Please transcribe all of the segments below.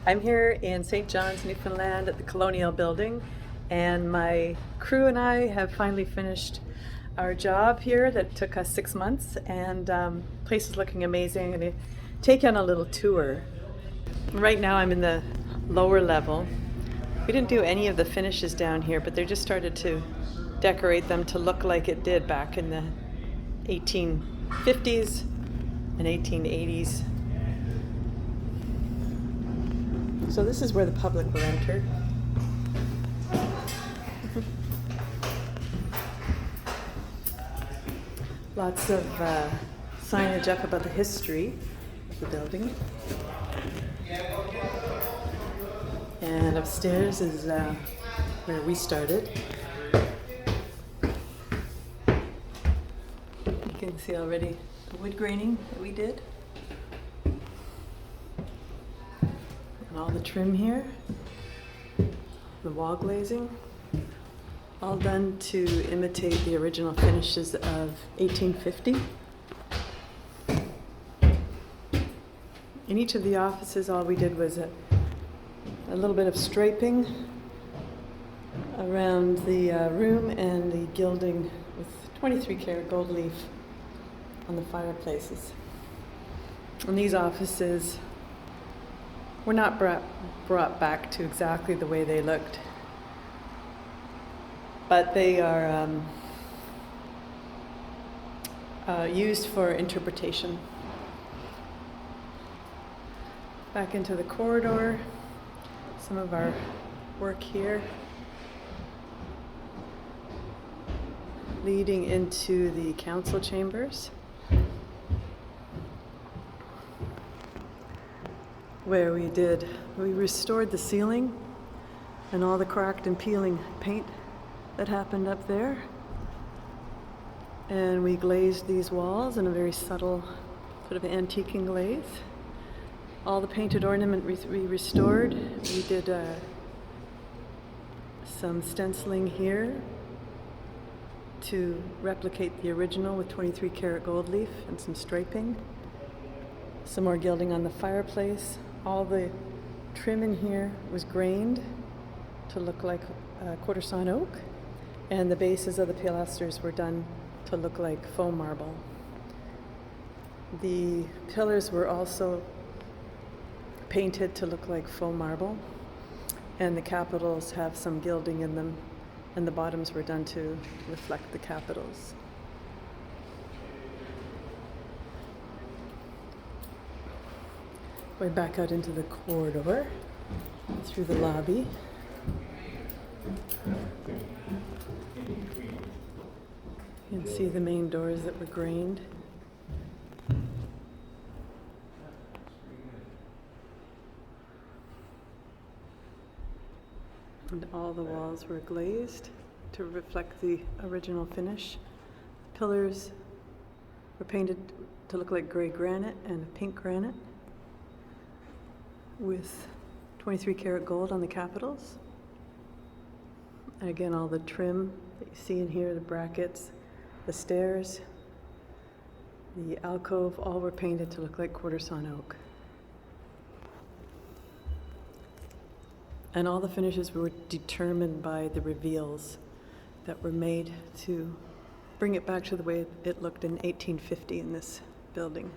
I'm here in St. John's, Newfoundland at the Colonial Building, and my crew and I have finally finished our job here that took us 6 months, and the place is looking amazing. I'm going to take you on a little tour. Right now I'm in the lower level. We didn't do any of the finishes down here, but they just started to decorate them to look like it did back in the 1850s and 1880s. So this is where the public will enter. Lots of signage up about the history of the building. And upstairs is where we started. You can see already the wood graining that we did. And all the trim here, the wall glazing, all done to imitate the original finishes of 1850. In each of the offices, all we did was a little bit of striping around the room and the gilding with 23 karat gold leaf on the fireplaces. And these offices were not brought back to exactly the way they looked, but they are used for interpretation. Back into the corridor, some of our work here, leading into the council chambers, where we restored the ceiling and all the cracked and peeling paint that happened up there. And we glazed these walls in a very subtle sort of antiquing glaze. All the painted ornament we restored. We did some stenciling here to replicate the original with 23 karat gold leaf and some striping. Some more gilding on the fireplace. All the trim in here was grained to look like quarter sawn oak, and the bases of the pilasters were done to look like faux marble. The pillars were also painted to look like faux marble, and the capitals have some gilding in them, and the bottoms were done to reflect the capitals. Way back out into the corridor, through the lobby. You can see the main doors that were grained. And all the walls were glazed to reflect the original finish. The pillars were painted to look like gray granite and pink granite, with 23 karat gold on the capitals. And again, all the trim that you see in here, the brackets, the stairs, the alcove, all were painted to look like quarter sawn oak. And all the finishes were determined by the reveals that were made to bring it back to the way it looked in 1850 in this building.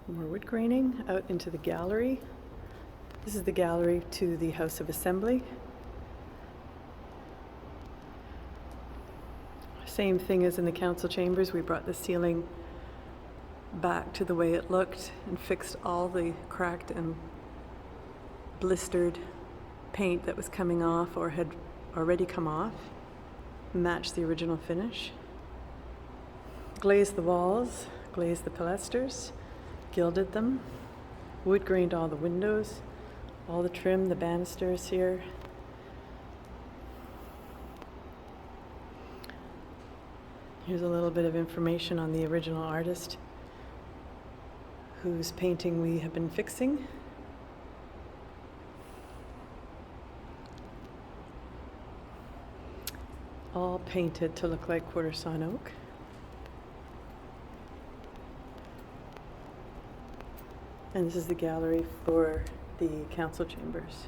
More wood graining out into the gallery. This is the gallery to the House of Assembly. Same thing as in the council chambers. We brought the ceiling back to the way it looked and fixed all the cracked and blistered paint that was coming off or had already come off, matched the original finish. Glazed the walls, glazed the pilasters, gilded them, wood grained all the windows, all the trim, the banisters here. Here's a little bit of information on the original artist whose painting we have been fixing. all painted to look like quarter sawn oak. And this is the gallery for the council chambers.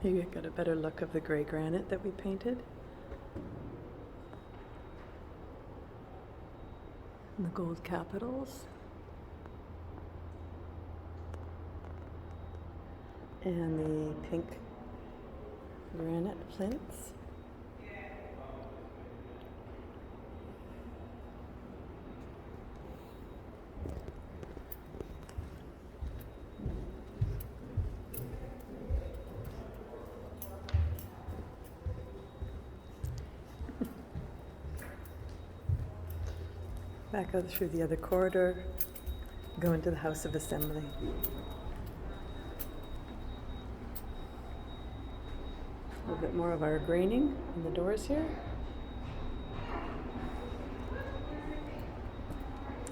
Here you got a better look of the gray granite that we painted. And the gold capitals. And the pink granite plinths. Back out through the other corridor, go into the House of Assembly. A little bit more of our graining in the doors here.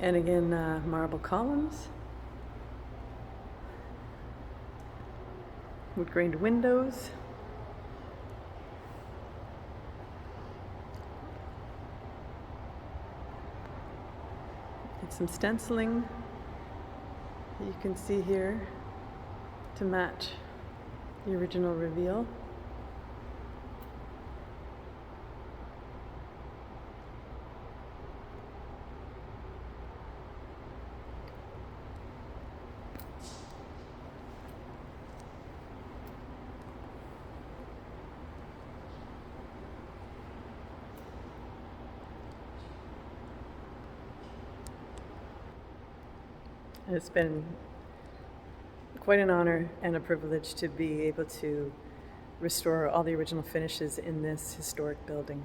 And again, marble columns. Wood grained windows. Some stenciling that you can see here to match the original reveal. It's been quite an honor and a privilege to be able to restore all the original finishes in this historic building.